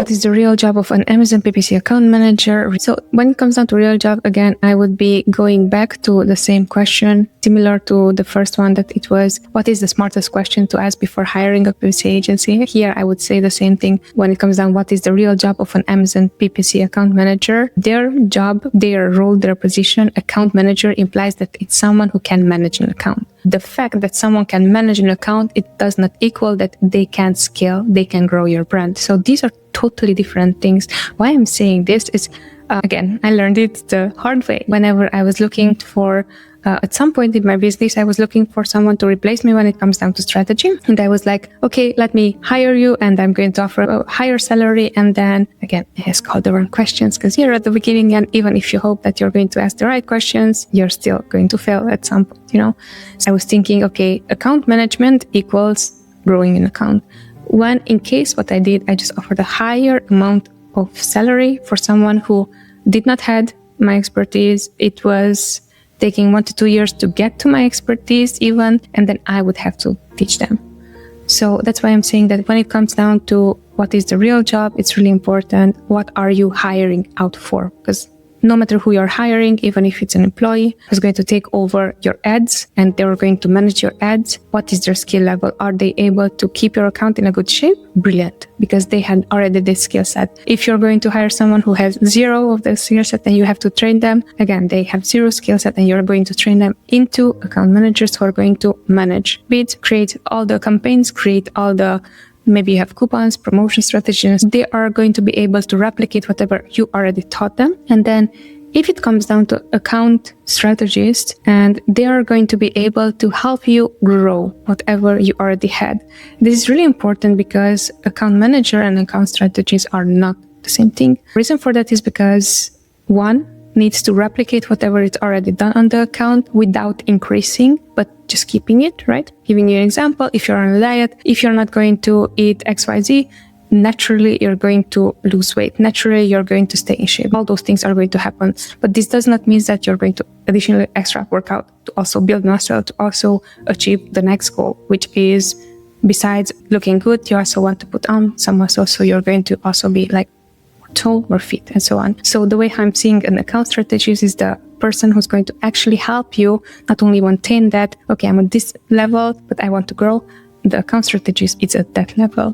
What is the real job of an Amazon PPC account manager? So when it comes down to real job, again, I would be going back to the same question, similar to the first one, that it was, what is the smartest question to ask before hiring a PPC agency? Here, I would say the same thing when it comes down, what is the real job of an Amazon PPC account manager? Their job, their role, their position, account manager, implies that it's someone who can manage an account. The fact that someone can manage an account, it does not equal that they can scale, they can grow your brand. So these are totally different things. Why I'm saying this is, again, I learned it the hard way. Whenever I was looking for, at some point in my business, I was looking for someone to replace me when it comes down to strategy. And I was like, okay, let me hire you and I'm going to offer a higher salary. And then again, I ask all the wrong questions because you're at the beginning. And even if you hope that you're going to ask the right questions, you're still going to fail at some point, you know? So I was thinking, okay, account management equals growing an account. When in case what I did, I just offered a higher amount of salary for someone who did not had my expertise. It was taking 1 to 2 years to get to my expertise even, and then I would have to teach them. So that's why I'm saying that when it comes down to what is the real job, it's really important. What are you hiring out for? Because no matter who you're hiring, even if it's an employee who's going to take over your ads and they're going to manage your ads, what is their skill level? Are they able to keep your account in a good shape? Brilliant, because they had already this skill set. If you're going to hire someone who has zero of the skill set and you have to train them, again, they have zero skill set and you're going to train them into account managers who are going to manage bids, create all the campaigns, create all the, maybe you have coupons, promotion strategies. They are going to be able to replicate whatever you already taught them. And then if it comes down to account strategists, and they are going to be able to help you grow whatever you already had. This is really important because account manager and account strategists are not the same thing. The reason for that is because one needs to replicate whatever it's already done on the account without increasing, but just keeping it, right? Giving you an example, if you're on a diet, if you're not going to eat XYZ, naturally you're going to lose weight. Naturally, you're going to stay in shape. All those things are going to happen. But this does not mean that you're going to additionally extra workout to also build muscle, to also achieve the next goal, which is, besides looking good, you also want to put on some muscle. So you're going to also be like tall or fit and so on. So the way I'm seeing an account strategist is the person who's going to actually help you not only maintain that, okay, I'm at this level, but I want to grow. The account strategist is at that level.